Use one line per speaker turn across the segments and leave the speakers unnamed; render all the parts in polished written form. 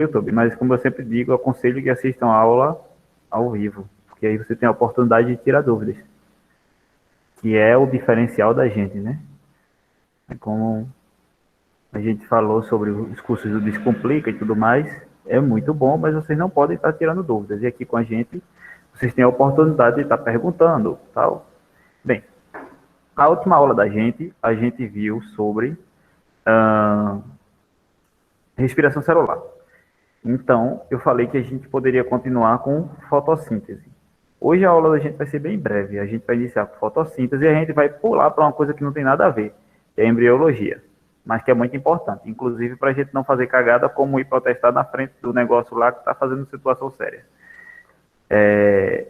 YouTube, mas como eu sempre digo, eu aconselho que assistam a aula ao vivo, porque aí você tem a oportunidade de tirar dúvidas, que é o diferencial da gente, né? É como a gente falou sobre os cursos do Descomplica e tudo mais, é muito bom, mas vocês não podem estar tirando dúvidas. E aqui com a gente, vocês têm a oportunidade de estar perguntando, tal. Bem, a última aula da gente, a gente viu sobre respiração celular. Então, eu falei que a gente poderia continuar com fotossíntese. Hoje a aula da gente vai ser bem breve. A gente vai iniciar com fotossíntese e a gente vai pular para uma coisa que não tem nada a ver, que é a embriologia, mas que é muito importante, inclusive para a gente não fazer cagada como ir protestar na frente do negócio lá que está fazendo situação séria. É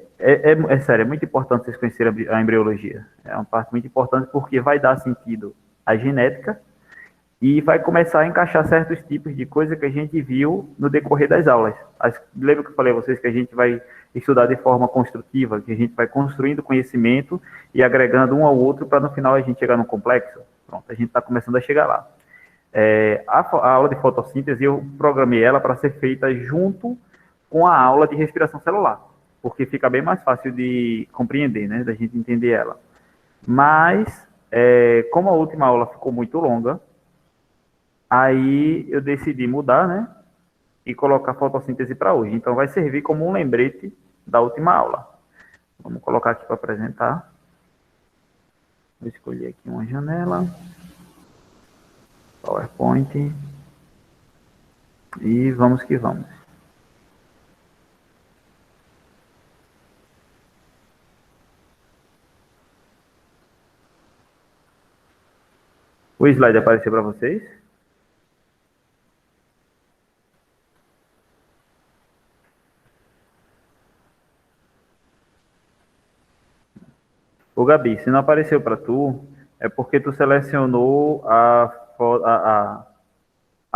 sério, é muito importante vocês conhecerem a embriologia. É uma parte muito importante porque vai dar sentido à genética e vai começar a encaixar certos tipos de coisa que a gente viu no decorrer das aulas. Lembra que eu falei a vocês que a gente vai estudar de forma construtiva, que a gente vai construindo conhecimento e agregando um ao outro para no final a gente chegar num complexo? Pronto, a gente está começando a chegar lá. A aula de fotossíntese eu programei ela para ser feita junto com a aula de respiração celular, porque fica bem mais fácil de compreender, né, da gente entender ela. Mas, como a última aula ficou muito longa, aí eu decidi mudar, né? E colocar fotossíntese para hoje. Então vai servir como um lembrete da última aula. Vamos colocar aqui para apresentar. Vou escolher aqui uma janela. PowerPoint. E vamos que vamos. O slide apareceu para vocês? Ô Gabi, se não apareceu para tu, é porque tu selecionou a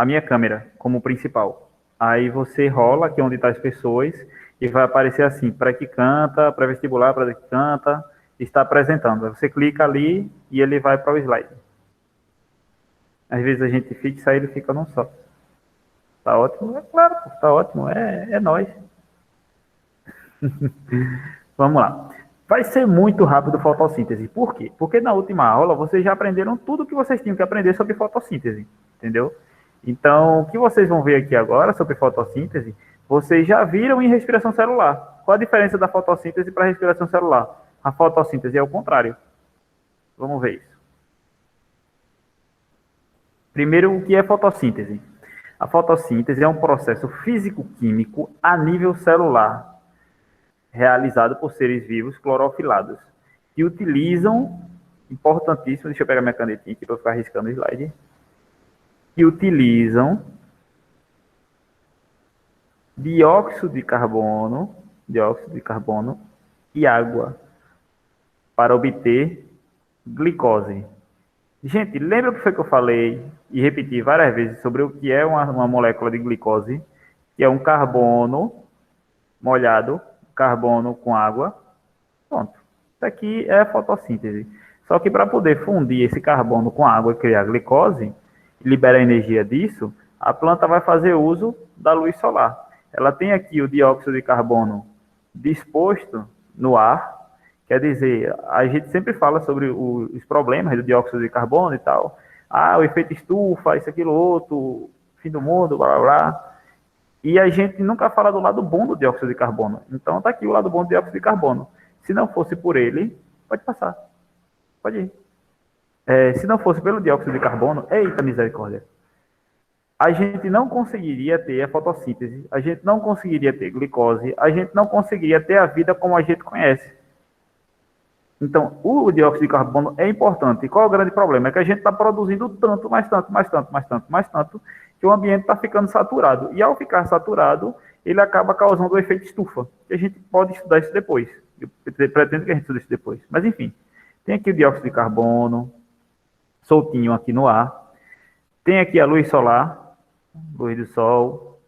minha câmera como principal. Aí você rola aqui onde está as pessoas e vai aparecer assim, para que canta, pré-vestibular, para que canta, está apresentando. Você clica ali e ele vai para o slide. Às vezes a gente fixa e ele fica num só. Tá ótimo? É claro, tá ótimo. É nós. Vamos lá. Vai ser muito rápido fotossíntese. Por quê? Porque na última aula vocês já aprenderam tudo que vocês tinham que aprender sobre fotossíntese. Entendeu? Então, o que vocês vão ver aqui agora sobre fotossíntese, vocês já viram em respiração celular. Qual a diferença da fotossíntese para a respiração celular? A fotossíntese é o contrário. Vamos ver isso. Primeiro, o que é fotossíntese? A fotossíntese é um processo físico-químico a nível celular, realizado por seres vivos clorofilados, que utilizam, importantíssimo, deixa eu pegar minha canetinha aqui para ficar riscando o slide, que utilizam dióxido de carbono e água para obter glicose. Gente, lembra o que foi que eu falei e repeti várias vezes sobre o que é uma molécula de glicose, que é um carbono molhado, carbono com água. Pronto. Isso aqui é a fotossíntese. Só que para poder fundir esse carbono com água e criar glicose, e liberar energia disso, a planta vai fazer uso da luz solar. Ela tem aqui o dióxido de carbono disposto no ar, quer dizer, a gente sempre fala sobre os problemas do dióxido de carbono e tal. Ah, o efeito estufa, isso, aquilo, outro, fim do mundo, blá, blá, blá. E a gente nunca fala do lado bom do dióxido de carbono. Então tá aqui o lado bom do dióxido de carbono. Se não fosse por ele, pode passar. Pode ir. Se não fosse pelo dióxido de carbono, eita misericórdia, a gente não conseguiria ter a fotossíntese, a gente não conseguiria ter glicose, a gente não conseguiria ter a vida como a gente conhece. Então, o dióxido de carbono é importante. E qual é o grande problema? É que a gente está produzindo tanto, mais tanto, mais tanto, mais tanto, mais tanto, que o ambiente está ficando saturado. E ao ficar saturado, ele acaba causando o efeito estufa. E a gente pode estudar isso depois. Eu pretendo que a gente estude isso depois. Mas, enfim, tem aqui o dióxido de carbono, soltinho aqui no ar. Tem aqui a luz solar, luz do sol,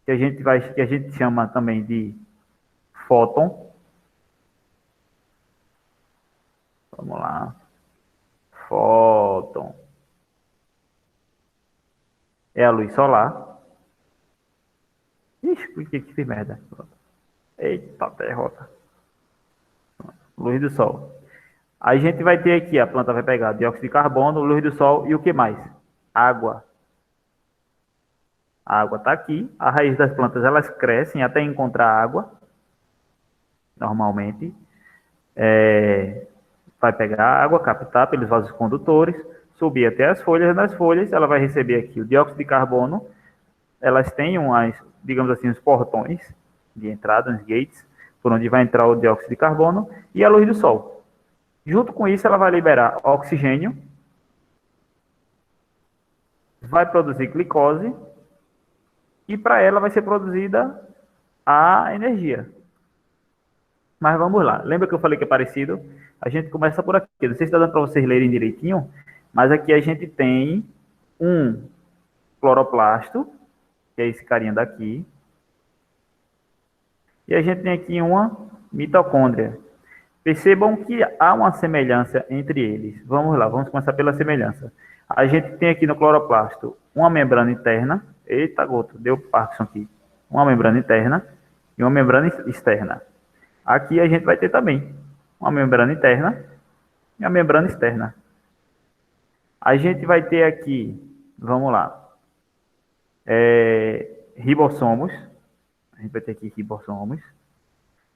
que a gente chama também de fóton. Vamos lá. Fóton é a luz solar. Ixi, por que fiz merda? Eita, derrota. Luz do sol. A gente vai ter aqui, a planta vai pegar dióxido de carbono, luz do sol e o que mais? Água. A água está aqui. A raiz das plantas elas crescem até encontrar água, normalmente. Vai pegar a água, captar pelos vasos condutores, subir até as folhas. Nas folhas ela vai receber aqui o dióxido de carbono. Elas têm umas, digamos assim, os portões de entrada, os gates, por onde vai entrar o dióxido de carbono e a luz do sol. Junto com isso, ela vai liberar oxigênio, vai produzir glicose e para ela vai ser produzida a energia. Mas vamos lá. Lembra que eu falei que é parecido? A gente começa por aqui. Não sei se está dando para vocês lerem direitinho, mas aqui a gente tem um cloroplasto, que é esse carinha daqui. E a gente tem aqui uma mitocôndria. Percebam que há uma semelhança entre eles. Vamos lá, vamos começar pela semelhança. A gente tem aqui no cloroplasto uma membrana interna. Eita, gota, deu Parkinson aqui. Uma membrana interna e uma membrana externa. Aqui a gente vai ter também uma membrana interna e uma membrana externa. A gente vai ter aqui, vamos lá, ribossomos. A gente vai ter aqui ribossomos.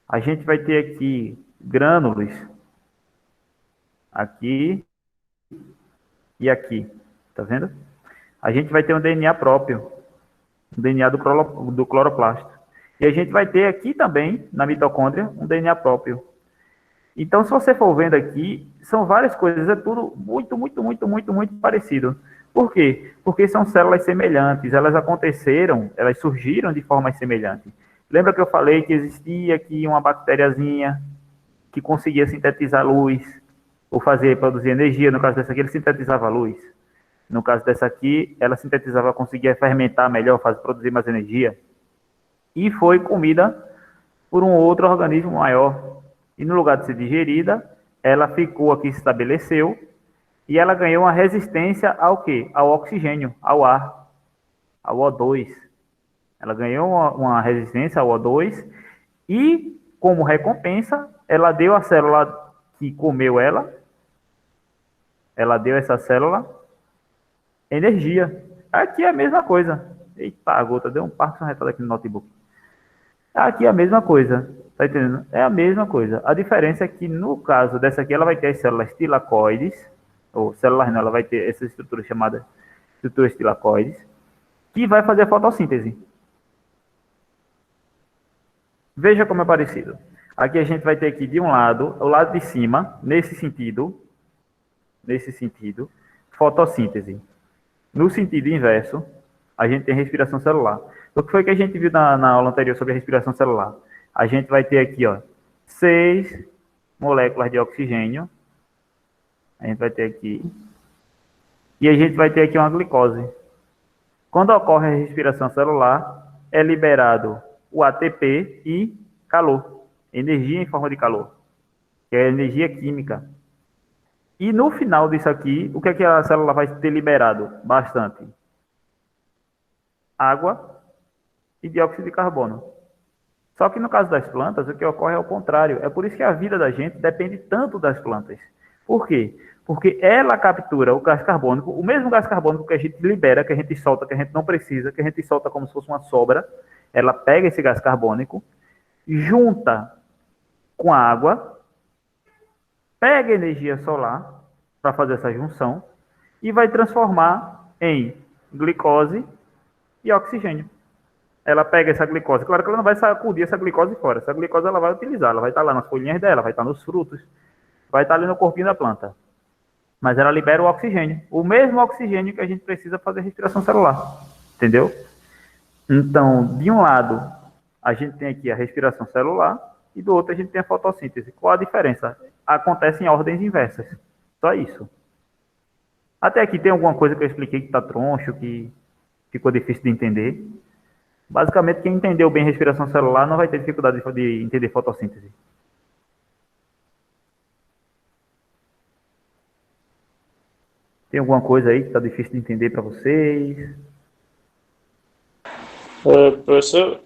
A gente vai ter aqui grânulos. Aqui e aqui. Tá vendo? A gente vai ter um DNA próprio. O DNA do cloroplasto. E a gente vai ter aqui também, na mitocôndria, um DNA próprio. Então, se você for vendo aqui, são várias coisas. É tudo muito parecido. Por quê? Porque são células semelhantes. Elas aconteceram, elas surgiram de forma semelhante. Lembra que eu falei que existia aqui uma bactériazinha que conseguia sintetizar luz, ou produzir energia. No caso dessa aqui, ele sintetizava luz. No caso dessa aqui, ela sintetizava, conseguia fermentar melhor, produzir mais energia. E foi comida por um outro organismo maior. E no lugar de ser digerida, ela ficou aqui, se estabeleceu, e ela ganhou uma resistência ao quê? Ao oxigênio, ao ar, ao O2. Ela ganhou uma resistência ao O2 e, como recompensa, ela deu a célula que comeu ela deu essa célula energia. Aqui é a mesma coisa. Eita, a gota deu um Parkinson retado aqui no notebook. Aqui é a mesma coisa. Tá entendendo? É a mesma coisa. A diferença é que, no caso dessa aqui, ela vai ter as células tilacoides, ou células não, ela vai ter essa estrutura chamada estruturas tilacoides, que vai fazer a fotossíntese. Veja como é parecido. Aqui a gente vai ter aqui de um lado, o lado de cima, nesse sentido, fotossíntese. No sentido inverso, a gente tem respiração celular. O que foi que a gente viu na aula anterior sobre a respiração celular? A gente vai ter aqui, ó, 6 moléculas de oxigênio. A gente vai ter aqui. E a gente vai ter aqui uma glicose. Quando ocorre a respiração celular, é liberado o ATP e calor. Energia em forma de calor. Que é energia química. E no final disso aqui, o que é que a célula vai ter liberado? Bastante. Água e dióxido de carbono. Só que no caso das plantas, o que ocorre é o contrário. É por isso que a vida da gente depende tanto das plantas. Por quê? Porque ela captura o gás carbônico, o mesmo gás carbônico que a gente libera, que a gente solta, que a gente não precisa, que a gente solta como se fosse uma sobra. Ela pega esse gás carbônico, junta com a água, pega energia solar para fazer essa junção e vai transformar em glicose e oxigênio. Ela pega essa glicose, claro que ela não vai sacudir essa glicose fora, essa glicose ela vai utilizar, ela vai estar lá nas folhinhas dela, vai estar nos frutos, vai estar ali no corpinho da planta. Mas ela libera o oxigênio, o mesmo oxigênio que a gente precisa fazer respiração celular, entendeu? Então, de um lado, a gente tem aqui a respiração celular e do outro a gente tem a fotossíntese. Qual a diferença? Acontece em ordens inversas, só isso. Até aqui tem alguma coisa que eu expliquei que está troncho, que ficou difícil de entender? Basicamente, quem entendeu bem respiração celular não vai ter dificuldade de entender fotossíntese. Tem alguma coisa aí que está difícil de entender para vocês?
Professor,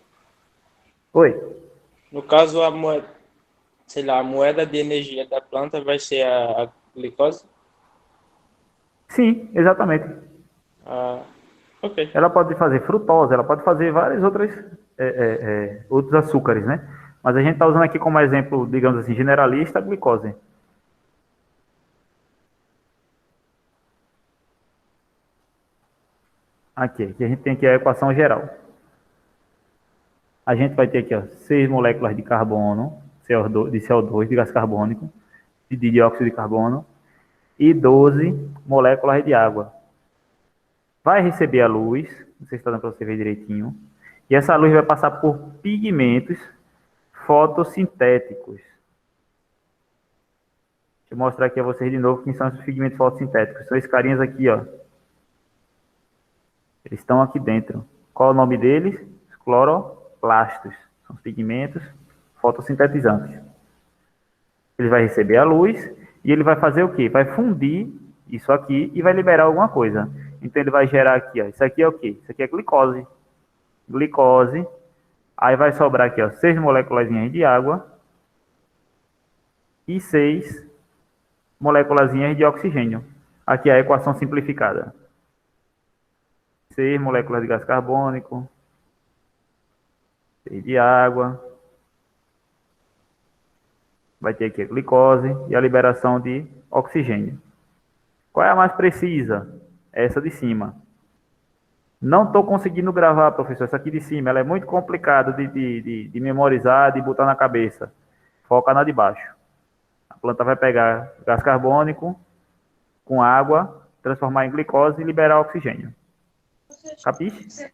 Oi.
No caso, a moeda, sei lá, a moeda de energia da planta vai ser a glicose?
Sim, exatamente.
Ah, ok.
Ela pode fazer frutose, ela pode fazer várias outras outros açúcares, né? Mas a gente está usando aqui como exemplo, digamos assim, generalista, a glicose. Aqui a gente tem aqui a equação geral. A gente vai ter aqui, ó, 6 moléculas de carbono, CO2, de CO2, de gás carbônico, de dióxido de carbono, e 12 moléculas de água. Vai receber a luz, não sei se está dando para você ver direitinho, e essa luz vai passar por pigmentos fotossintéticos. Deixa eu mostrar aqui a vocês de novo quem são esses pigmentos fotossintéticos. São esses carinhas aqui, ó. Eles estão aqui dentro. Qual é o nome deles? Os cloroplastos. São os pigmentos fotossintetizantes. Ele vai receber a luz e ele vai fazer o quê? Vai fundir isso aqui e vai liberar alguma coisa. Então ele vai gerar aqui, ó. Isso aqui é o quê? Isso aqui é glicose. Glicose. Aí vai sobrar aqui, ó, 6 moléculas de água e 6 moléculas de oxigênio. Aqui é a equação simplificada. 6 moléculas de gás carbônico, 6 de água, vai ter aqui a glicose e a liberação de oxigênio. Qual é a mais precisa? Essa de cima. Não estou conseguindo gravar, professor, essa aqui de cima. Ela é muito complicada de memorizar, de botar na cabeça. Foca na de baixo. A planta vai pegar gás carbônico com água, transformar em glicose e liberar oxigênio. Capiche?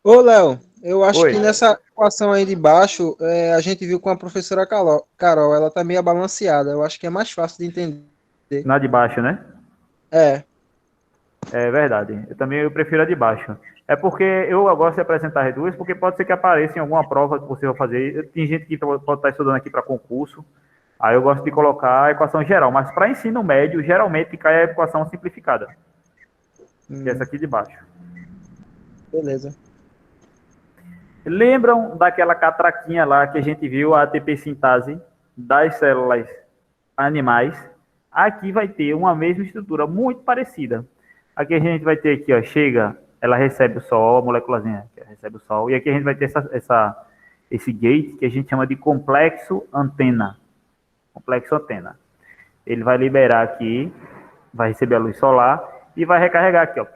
Ô, Léo, eu acho
Oi.
que nessa equação aí de baixo, a gente viu com a professora Carol, ela tá meio balanceada. Eu acho que é mais fácil de entender.
Na de baixo, né?
É,
É verdade. Eu prefiro a de baixo. É porque eu gosto de apresentar as duas, porque pode ser que apareça em alguma prova que você vai fazer. Tem gente que pode estar estudando aqui para concurso. Aí eu gosto de colocar a equação geral. Mas para ensino médio, geralmente cai a equação simplificada. Que é essa aqui de baixo.
beleza.
Lembram daquela catraquinha lá que a gente viu, a ATP sintase das células animais? Aqui vai ter uma mesma estrutura, muito parecida. Aqui a gente vai ter aqui, ó, chega, ela recebe o sol, a moléculazinha recebe o sol, e aqui a gente vai ter esse gate que a gente chama de complexo antena. Complexo antena. Ele vai liberar aqui, vai receber a luz solar e vai recarregar aqui, ó.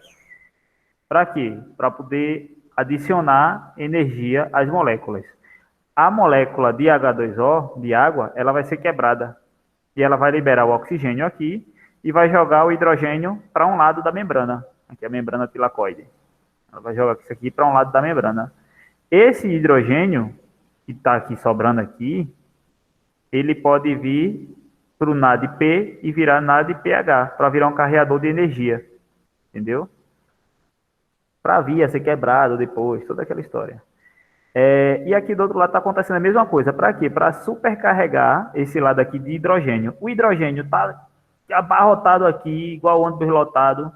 Para quê? Para poder adicionar energia às moléculas. A molécula de H2O, de água, ela vai ser quebrada. E ela vai liberar o oxigênio aqui e vai jogar o hidrogênio para um lado da membrana. Aqui é a membrana tilacoide. Ela vai jogar isso aqui para um lado da membrana. Esse hidrogênio que está aqui sobrando aqui, ele pode vir para o NADP e virar NADPH, para virar um carreador de energia. Entendeu? Para vir a ser quebrado depois, toda aquela história. E aqui do outro lado está acontecendo a mesma coisa. Para quê? Para supercarregar esse lado aqui de hidrogênio. O hidrogênio está abarrotado aqui, igual o ônibus lotado.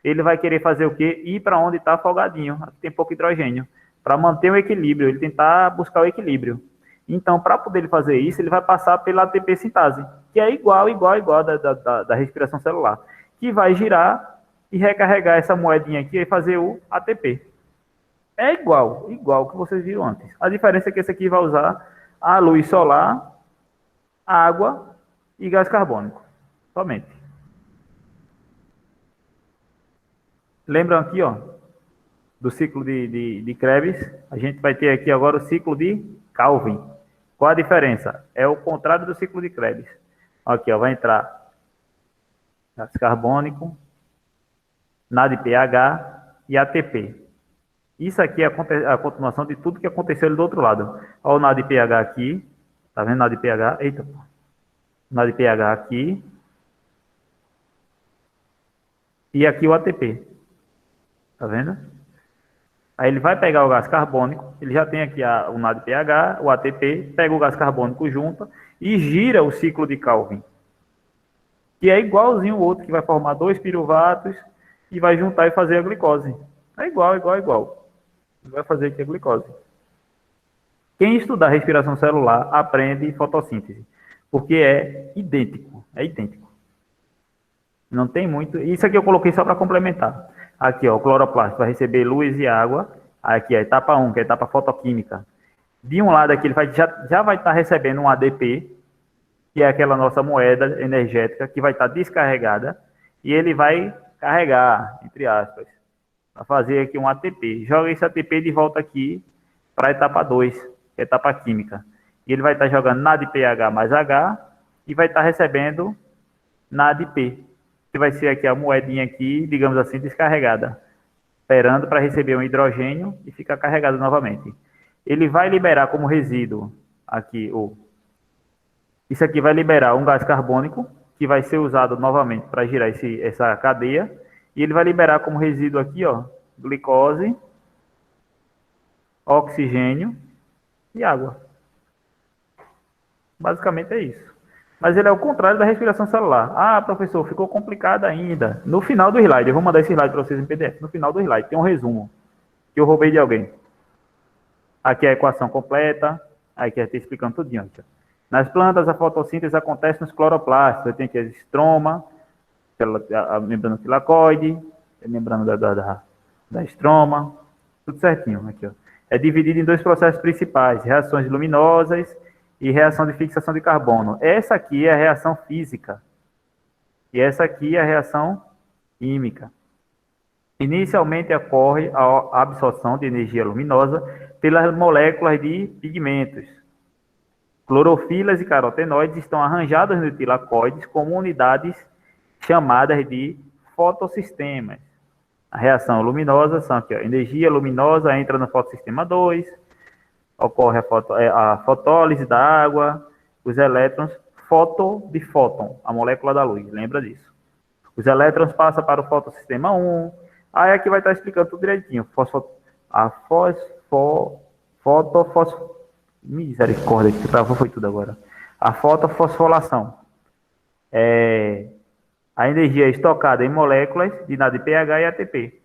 Ele vai querer fazer o quê? Ir para onde está folgadinho. Aqui tem pouco hidrogênio. Para manter o equilíbrio, ele tentar buscar o equilíbrio. Então, para poder ele fazer isso, ele vai passar pela ATP sintase, que é igual da respiração celular, que vai girar e recarregar essa moedinha aqui e fazer o ATP. É igual que vocês viram antes. A diferença é que esse aqui vai usar a luz solar, água e gás carbônico. Somente. Lembram aqui, ó, do ciclo de Krebs? A gente vai ter aqui agora o ciclo de Calvin. Qual a diferença? É o contrário do ciclo de Krebs. Aqui, ó, vai entrar gás carbônico, NADPH e ATP. Isso aqui é a continuação de tudo que aconteceu ali do outro lado. Olha o NADPH aqui. Tá vendo NADPH? Eita, pô. NADPH aqui. E aqui o ATP. Tá vendo? Aí ele vai pegar o gás carbônico. Ele já tem aqui o NADPH, o ATP. Pega o gás carbônico junto e gira o ciclo de Calvin. Que é igualzinho o outro, que vai formar 2 piruvatos e vai juntar e fazer a glicose. É igual. Vai fazer aqui a glicose. Quem estudar respiração celular aprende fotossíntese, porque é idêntico, Não tem muito. Isso aqui eu coloquei só para complementar. Aqui, ó, o cloroplasto vai receber luz e água. Aqui, a etapa 1, que é a etapa fotoquímica. De um lado aqui, ele já vai estar recebendo um ADP, que é aquela nossa moeda energética, que vai estar descarregada, e ele vai carregar, entre aspas, para fazer aqui um ATP. Joga esse ATP de volta aqui para a etapa 2, que é a etapa química. E ele vai estar jogando NADPH mais H e vai estar recebendo NADP, que vai ser aqui a moedinha aqui, digamos assim, descarregada, esperando para receber um hidrogênio e ficar carregado novamente. Ele vai liberar como resíduo aqui, isso aqui vai liberar um gás carbônico, que vai ser usado novamente para girar essa cadeia, e ele vai liberar como resíduo aqui, ó, glicose, oxigênio e água. Basicamente é isso. Mas ele é o contrário da respiração celular. Ah, professor, ficou complicado ainda. No final do slide, eu vou mandar esse slide para vocês em PDF. No final do slide tem um resumo que eu roubei de alguém. Aqui é a equação completa. Aqui está explicando tudinho. Aqui. Nas plantas, a fotossíntese acontece nos cloroplastos. Eu tenho aqui a estroma, a membrana tilacoide, a membrana da estroma, tudo certinho. Aqui, ó. É dividido em dois processos principais, reações luminosas e reação de fixação de carbono. Essa aqui é a reação física e essa aqui é a reação química. Inicialmente ocorre a absorção de energia luminosa pelas moléculas de pigmentos. Clorofilas e carotenoides estão arranjadas no tilacoides como unidades chamadas de fotossistemas. A reação luminosa são aqui, ó, energia luminosa entra no fotossistema 2, ocorre a fotólise da água, os elétrons, de fóton, a molécula da luz, lembra disso. Os elétrons passam para o fotossistema 1, aí aqui vai estar explicando tudo direitinho. Misericórdia, que travou foi tudo agora. A fotofosfolação. A energia é estocada em moléculas de NADPH e ATP.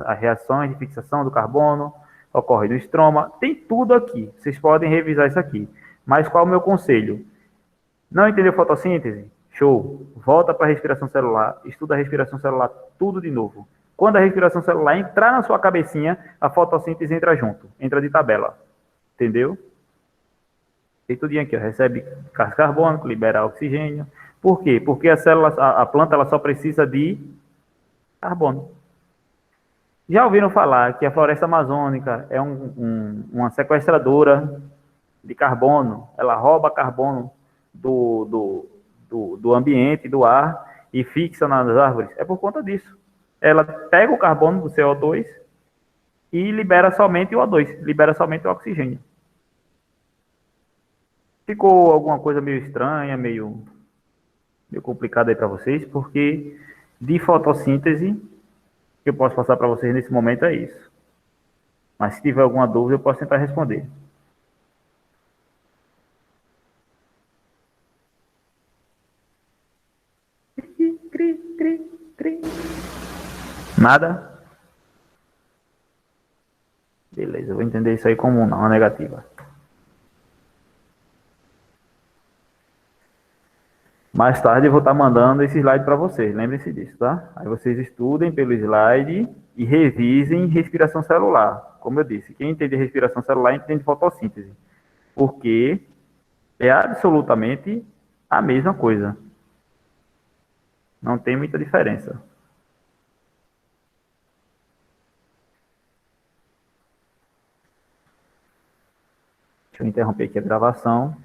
As reações de fixação do carbono ocorre no estroma. Tem tudo aqui. Vocês podem revisar isso aqui. Mas qual é o meu conselho? Não entendeu fotossíntese? Show. Volta para a respiração celular. Estuda a respiração celular tudo de novo. Quando a respiração celular entrar na sua cabecinha, a fotossíntese entra junto. Entra de tabela. Entendeu? Tem tudinho aqui, ó. Recebe gás carbônico, libera oxigênio. Por quê? Porque a planta ela só precisa de carbono. Já ouviram falar que a floresta amazônica é uma sequestradora de carbono? Ela rouba carbono do ambiente, do ar, e fixa nas árvores? É por conta disso. Ela pega o carbono do CO2 e libera somente o O2, libera somente o oxigênio. Ficou alguma coisa meio estranha, meio complicado aí para vocês, porque de fotossíntese, que eu posso passar para vocês nesse momento é isso. Mas se tiver alguma dúvida, eu posso tentar responder. Nada? Beleza, eu vou entender isso aí como uma negativa. Mais tarde eu vou estar mandando esse slide para vocês, lembrem-se disso, tá? Aí vocês estudem pelo slide e revisem respiração celular. Como eu disse, quem entende respiração celular entende fotossíntese, porque é absolutamente a mesma coisa. Não tem muita diferença. Deixa eu interromper aqui a gravação.